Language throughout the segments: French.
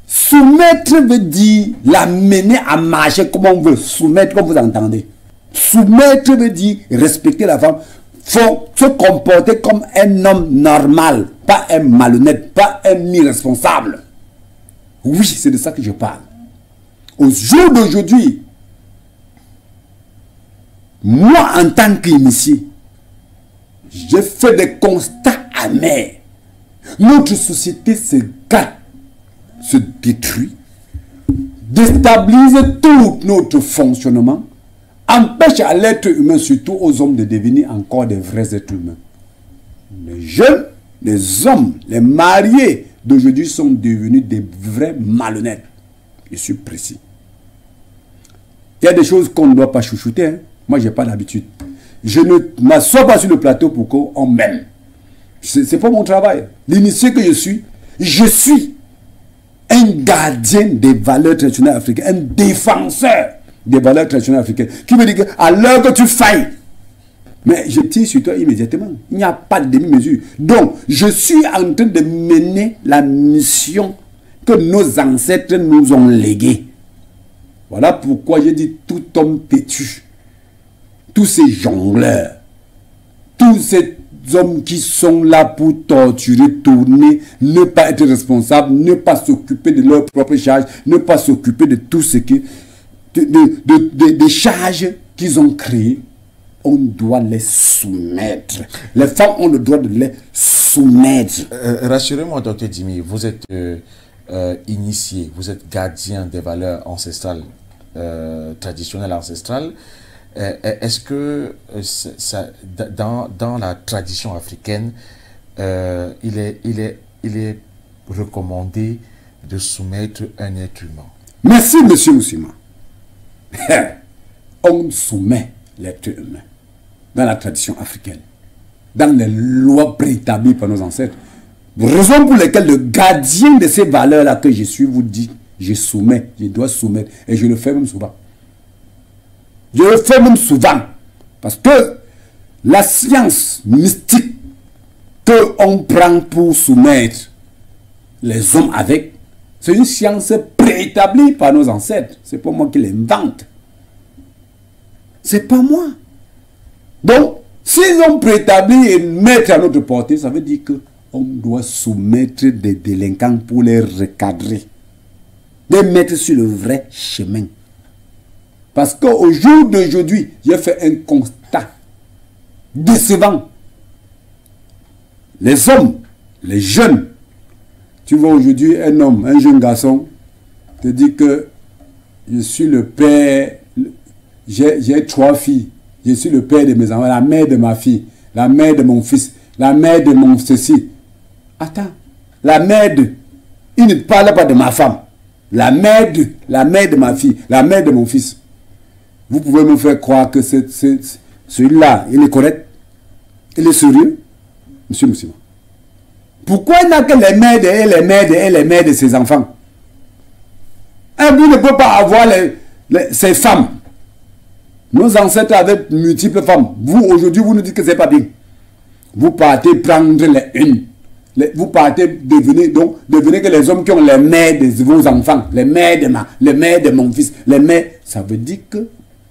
Soumettre veut dire la mener à marcher comme on veut. Soumettre, comme vous entendez. Soumettre veut dire respecter la femme. Faut se comporter comme un homme normal, pas un malhonnête, pas un irresponsable. Oui, c'est de ça que je parle. Au jour d'aujourd'hui, moi en tant qu'initié, j'ai fait des constats amers. Notre société se gâte, se détruit, déstabilise tout notre fonctionnement, empêche à l'être humain, surtout aux hommes, de devenir encore des vrais êtres humains. Les jeunes, les hommes, les mariés d'aujourd'hui sont devenus des vrais malhonnêtes. Je suis précis. Il y a des choses qu'on ne doit pas chouchouter. Hein. Moi, je n'ai pas l'habitude. Je ne m'assois pas sur le plateau pour qu'on m'aime. Ce n'est pas mon travail. L'initié que je suis un gardien des valeurs traditionnelles africaines, un défenseur des valeurs traditionnelles africaines, qui me dit qu'à l'heure que tu failles, mais je tire sur toi immédiatement. Il n'y a pas de demi-mesure. Donc, je suis en train de mener la mission que nos ancêtres nous ont léguée. Voilà pourquoi je dis tout homme têtu, tous ces jongleurs, tous ces hommes qui sont là pour torturer, tourner, ne pas être responsables, ne pas s'occuper de leur propre charge, ne pas s'occuper de tout ce qui... des charges qu'ils ont créées, on doit les soumettre. Les femmes ont le droit de les soumettre. Rassurez-moi, Dr Djimi, vous êtes initié, vous êtes gardien des valeurs ancestrales, traditionnelles ancestrales. Est-ce que dans la tradition africaine, il est recommandé de soumettre un être humain? Merci, monsieur Moussima. On soumet l'être humain dans la tradition africaine, dans les lois préétablies par nos ancêtres. Raison pour laquelle le gardien de ces valeurs-là que je suis vous dit, je soumets, je dois soumettre, et je le fais même souvent. Je le fais même souvent, parce que la science mystique qu'on prend pour soumettre les hommes avec, c'est une science préétablie par nos ancêtres. C'est pas moi qui l'invente. C'est pas moi. Donc, s'ils ont préétabli et mettre à notre portée, ça veut dire qu'on doit soumettre des délinquants pour les recadrer, les mettre sur le vrai chemin. Parce qu'au jour d'aujourd'hui, j'ai fait un constat décevant. Les hommes, les jeunes, tu vois aujourd'hui un homme, un jeune garçon, te dit que je suis le père, j'ai 3 filles, je suis le père de mes enfants, la mère de ma fille, la mère de mon fils, la mère de mon ceci. Attends, la mère de, il ne parle pas de ma femme, la mère de ma fille, la mère de mon fils. Vous pouvez me faire croire que celui-là, il est correct, il est sérieux, monsieur Moussima. Pourquoi il n'a que les mères et les mères de ses enfants? Vous ne pouvez pas avoir ces femmes. Nos ancêtres avaient multiples femmes. Vous, aujourd'hui, vous nous dites que ce n'est pas bien. Vous partez prendre les unes. Vous partez devenez que les hommes qui ont les mères de vos enfants, les mères de mon fils, les mères, ça veut dire que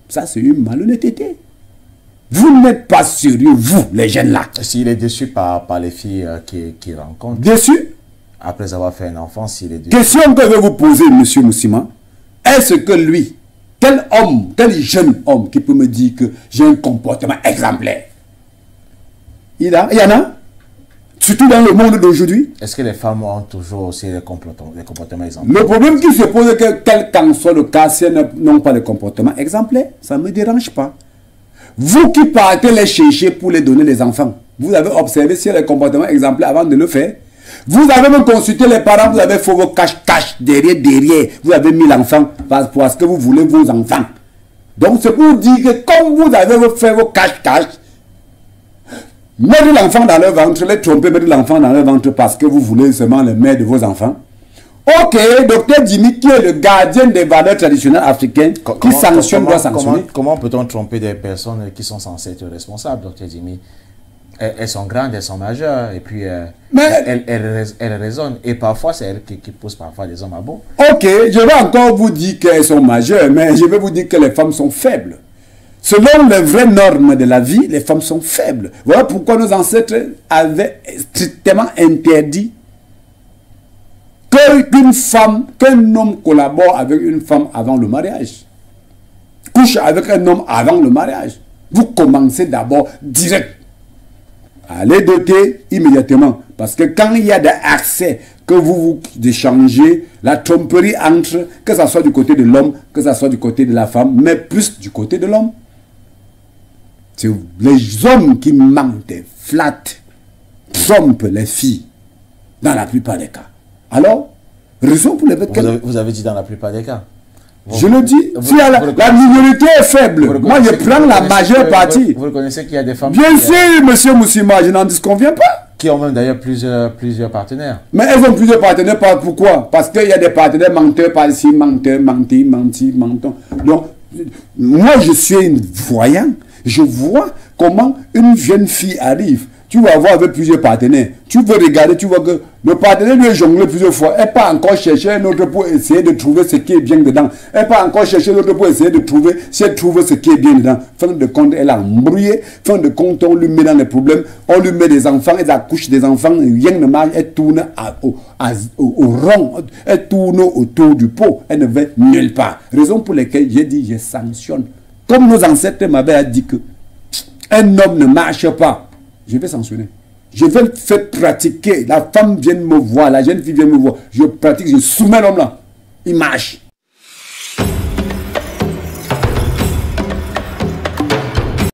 ça, c'est une malhonnêteté. Vous n'êtes pas sérieux, vous, les jeunes là. S'il est déçu par les filles qu'il rencontre. Déçu? Après avoir fait un enfant, s'il est déçu. Question que je vais vous poser, monsieur Moussima. Est-ce que lui, quel homme, quel jeune homme qui peut me dire que j'ai un comportement exemplaire? Il y en a? Surtout dans le monde d'aujourd'hui. Est-ce que les femmes ont toujours aussi des comportements exemplaires? Le problème qui se pose est que, quel qu'en soit le cas, si elles n'ont pas de comportement exemplaire, ça ne me dérange pas. Vous qui partez les chercher pour les donner les enfants, vous avez observé si les comportements exemplaires avant de le faire. Vous avez même consulté les parents, vous avez fait vos cache-cache derrière. Vous avez mis l'enfant parce que vous voulez vos enfants. Donc c'est pour dire que comme vous avez fait vos cache-cache, mettre l'enfant dans leur ventre, les tromper, mettre l'enfant dans leur ventre parce que vous voulez seulement le mère de vos enfants. Ok, docteur Djimi, qui est le gardien des valeurs traditionnelles africaines, qui sanctionne, doit sanctionner. Comment peut-on tromper des personnes qui sont censées être responsables, docteur Djimi? elles sont grandes, elles sont majeures, et puis Mais- elles raisonnent. Et parfois, c'est elles qui poussent parfois les hommes à bout. Ok, je vais encore vous dire qu'elles sont majeures, mais je vais vous dire que les femmes sont faibles. Selon les vraies normes de la vie, les femmes sont faibles. Voilà pourquoi nos ancêtres avaient strictement interdit qu'un homme collabore avec une femme avant le mariage. Couche avec un homme avant le mariage. Vous commencez d'abord direct. Allez doter immédiatement. Parce que quand il y a des accès que vous échangez, la tromperie entre, que ce soit du côté de l'homme, que ce soit du côté de la femme, mais plus du côté de l'homme. C'est les hommes qui mentent, flattent, trompent les filles, dans la plupart des cas. Alors, raison pour laquelle... Vous avez dit dans la plupart des cas. Je le dis, si la minorité est faible, moi je prends la majeure partie. Vous reconnaissez qu'il y a des femmes Bien sûr, monsieur Moussima, je n'en disconviens pas. qui ont même d'ailleurs plusieurs partenaires. Mais elles ont plusieurs partenaires, pourquoi? Parce qu'il y a des partenaires menteurs par ici, menteurs, menti, mentons. Donc, moi je suis un voyant, je vois comment une jeune fille arrive. Tu vas avoir avec plusieurs partenaires. Tu veux regarder, tu vois que le partenaire lui est jonglé plusieurs fois. Elle pas encore chercher un autre pour essayer de trouver ce qui est bien dedans. Elle pas encore chercher l'autre pour essayer de trouver, si elle trouve ce qui est bien dedans. Fin de compte, elle a embrouillé. Fin de compte, on lui met dans les problèmes. On lui met des enfants, elle accouche des enfants. Rien ne marche. Elle tourne au rond. Elle tourne autour du pot. Elle ne va nulle part. Raison pour laquelle j'ai dit, je sanctionne. Comme nos ancêtres m'avaient dit que un homme ne marche pas. Je vais sanctionner. Je vais le faire pratiquer. La femme vient me voir, la jeune fille vient me voir. Je pratique, je soumets l'homme là. Il marche.